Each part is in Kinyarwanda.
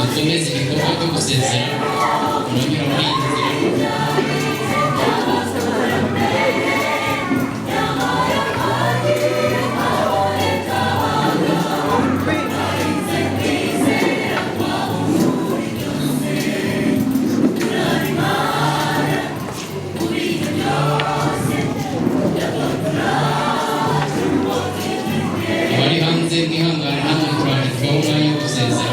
dukomeze ibikorwa byo gusezera uranyura muri iyi nzira. abari hanze mwihangane namwe turandikaho umwanya wo gusezera.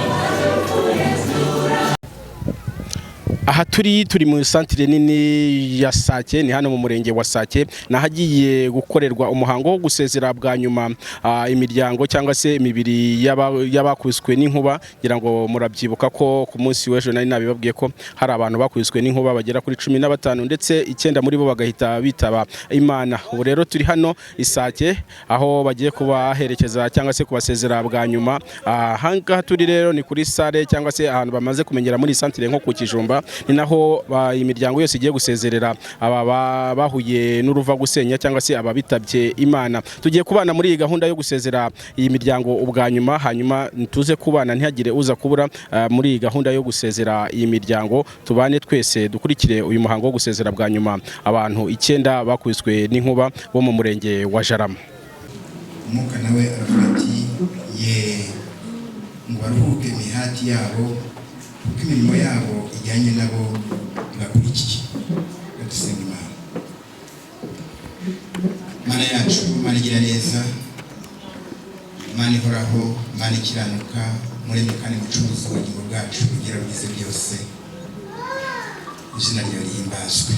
Aha turi mu santire nini ya Sake, ni hano mu murenge wa Sake, nahagiye gukorerwa umuhango wo gusezera bwa nyuma imiryango cyangwa se imibiri y'abakubiswe n'inkuba. Ngira ngo murabyibuka ko ku munsi w'ejo nari nabibabwiye ko hari abantu bakubiswe n'inkuba bagera kuri 15 ndetse 9 muri bo bagahita bitaba Imana. Ubu rero turi hano Isake aho bagiye kubaherekeza cyangwa se kubasezera bwa nyuma. Hanga turi rero ni kuri sale cyangwa se ahantu bamaze kumenyera muri santire nko ku Kijumba, ni naho imiryango yose igiye gusezerera aba bahuye n'uruva gusenya cyangwa se ababitabye Imana. Tugiye kubana muri iyi gahunda yo gusezera iyi miryango ubwa nyuma, hanyuma tuze kubana ntihagire uza kubura muri iyi gahunda yo gusezera iyi miryango. Tubane twese dukurikire uyu muhango wo gusezera bwa nyuma abantu 9 bakubiswe n'inkuba bo mu murenge wa Jarama. Umwuka nawe aravuga ati ye ngo baruhuke imihati yabo kuko imirimo yabo ijyanye nabo ibakurikiye. Dusenga Imana. Mana yacu, Mana igira neza, Mana ihoraho, Mana ikiranuka, muremye kandi mucuruzi w'ubugingo bwacu kugira bwize byose, izina ryawe rihimbazwe.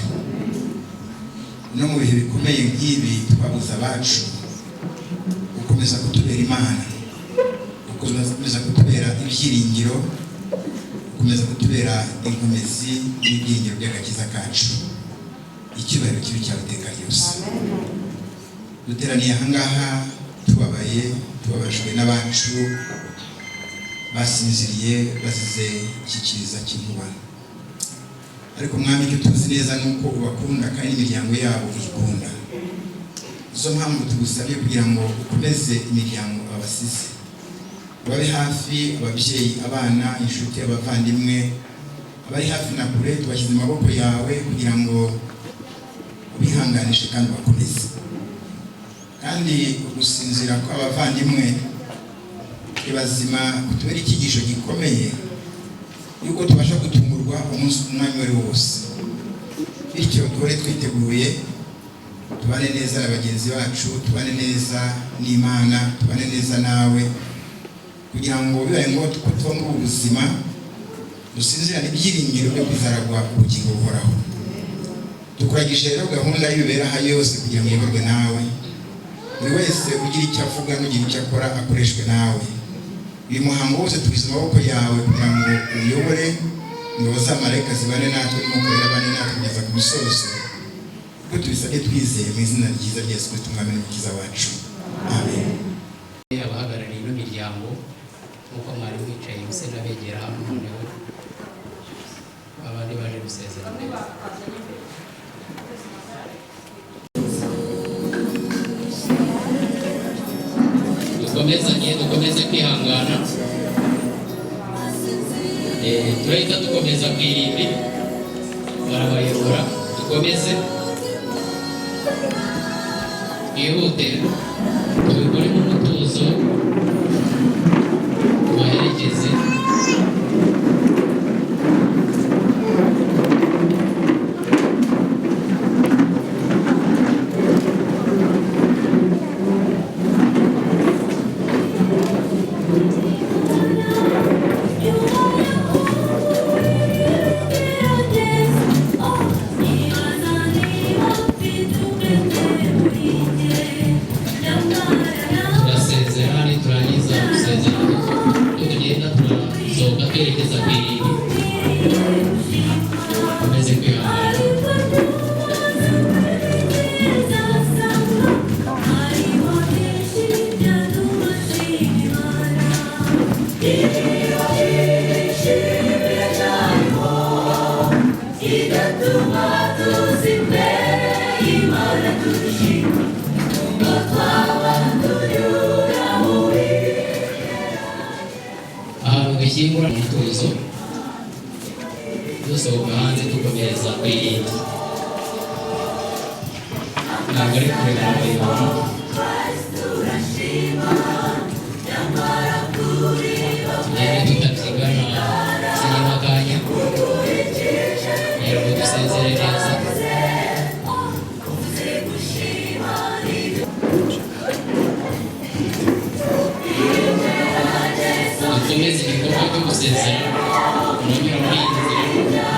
No mu bihe bikomeye nk'ibi twabuze abacu, ukomeza kutubera Imana, ukomeza kutubera ibyiringiro, ukomeza kutubera inkomezi n'ibyiringiro by'agakiza kacu. Icyubahiro kibi cy'abateka ryose. Duteraniye ahangaha tubabaye, tubabajwe n'abacu basinziriye bazize ikikiriza cy'inkuba. Ariko mwami, icyo tuzi neza nuko ubakunda kandi imiryango yabo uyikunda. Izo mpamvu tugusabye kugira ngo ukomeze imiryango abasize, babe hafi ababyeyi, abana, inshuti, abavandimwe, abari hafi na kure, tubashyize mu maboko yawe kugira ngo ubihanganishe kandi bakomeze. Kandi ugusinzira kw'abavandimwe ibazima kutubera icyigisho gikomeye yuko tubasha gutungurwa umwanya wari wose. Bityo duhore twiteguye, tubane neza na bagenzi bacu, tubane neza n'Imana, tubane neza nawe, kugira ngo bibaye ngo tuva muri ubuzima dusinzirane ibyiringiro byo kuzaragwa ubugingo buhoraho. Tukuragije rero gahunda y'ibiberaha yose kugira ngo iyoborwe nawe, buri wese ugira icyo avuga n'ugira icyo akora akoreshwe nawe. Uyu muhango wose tubize mu maboko yawe kugira ngo uyobore, ingabo z'amarayika zibane natwe n'umwuka wera abane natwe kugeza ku musozo, kuko tubisabye twizeye mu izina ryiza rya Yesu Kristo umwami n'umukiza wacu, amen. Abahagarariye ino miryango nk'uko mwari mwicaye muse n'abegera hano, noneho abandi baje gusezera neza. Dukomeze kwihangana, turahita dukomeza kwirimbi, barabayobora, dukomeze twihute, tubikore mu mutuzo, tubaherekeze. Turasezera, turangiza gusezera, tugenda ahantu dushyingura umutuzo dusohoka hanze dukomereza kwirinda ntabwo ari kureka abayobora tugende tutabyigana sinema akanya kugira ngo dusezere neza dukomeze igikorwa cyo gusezera kunyura muri iyi nzira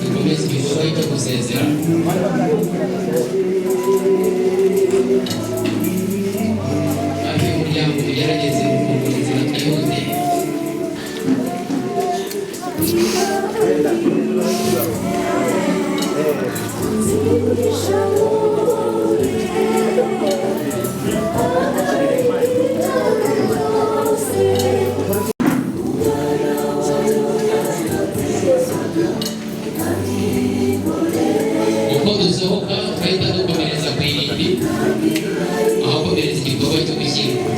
dukomeze igikorwa cyo gusezera hafi y'umuryango tugerageze gufungura inzira twihute uko dusohoka twahita dukomereza ku irimbi aho komereza igikorwa cyo gushyingura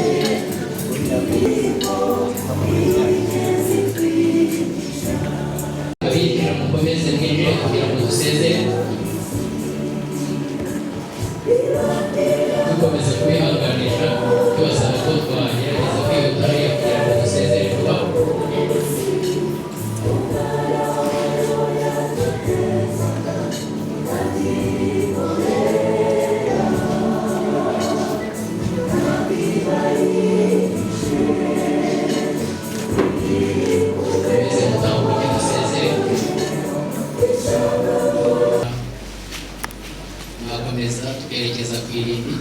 abinjira mukomeze mwinjire kugira ngo dusezere dukomeza kubihanganisha tubasaba ko twagerageza kwihuta hariya kugira ngo dusezere vuba dukomeze gutambuke dusezere tugakomeza tukerekeza ku irimbi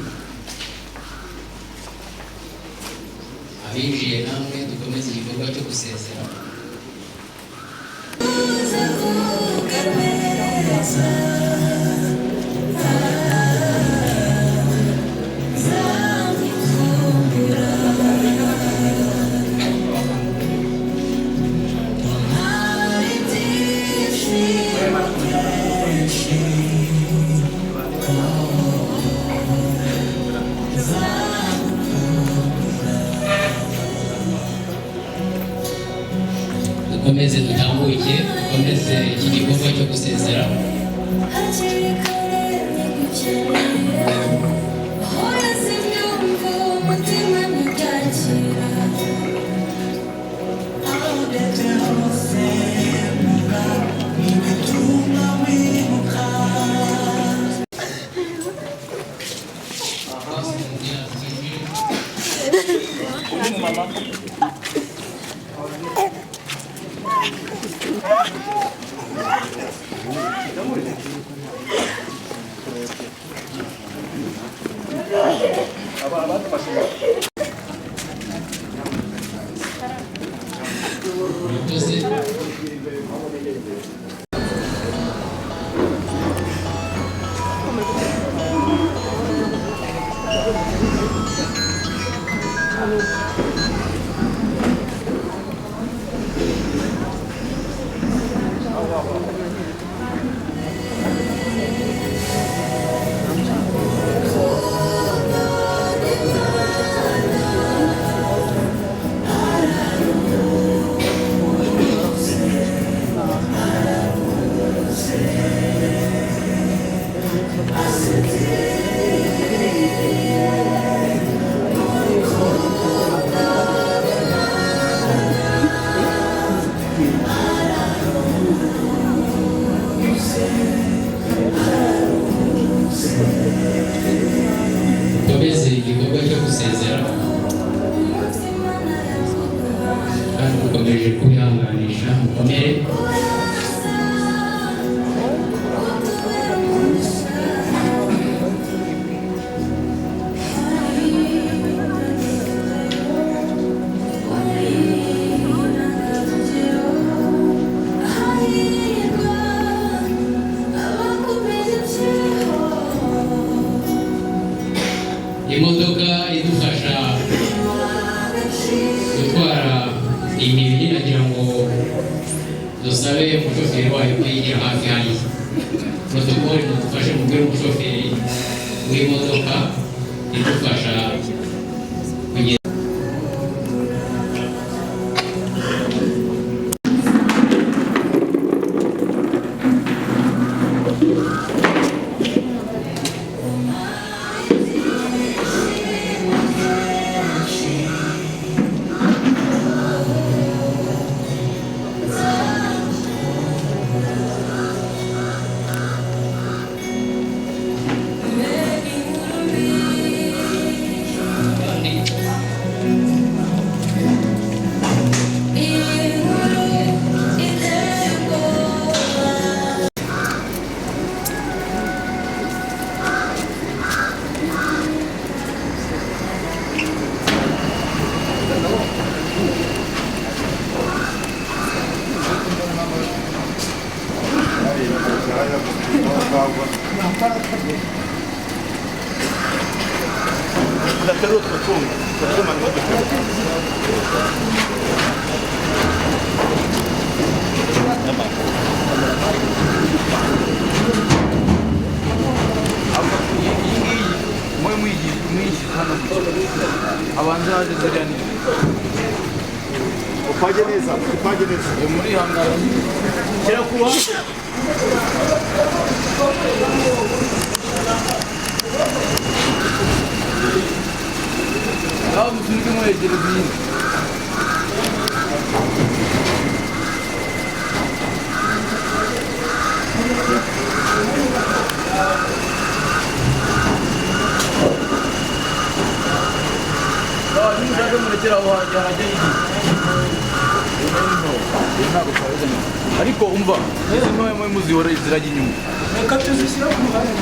abinjiye namwe dukomeze igikorwa cyo gusezera dukomeze dutambuke dukomeze iki gikorwa cyo gusezera dukomeze igikorwa cyo gusezera kandi dukomeje kubihanganisha mukomere. Imodoka idufasha gutwara imibiri nagira ngo dusabe umushoferi wayo kuyigira hafi hariya. Protokoli mudufashe mubwire umushoferi w'imodoka idufasha kugera. ariko umva izi ntoya mwe muzihora zirajya inyuma reka tuzishyira ku ruhande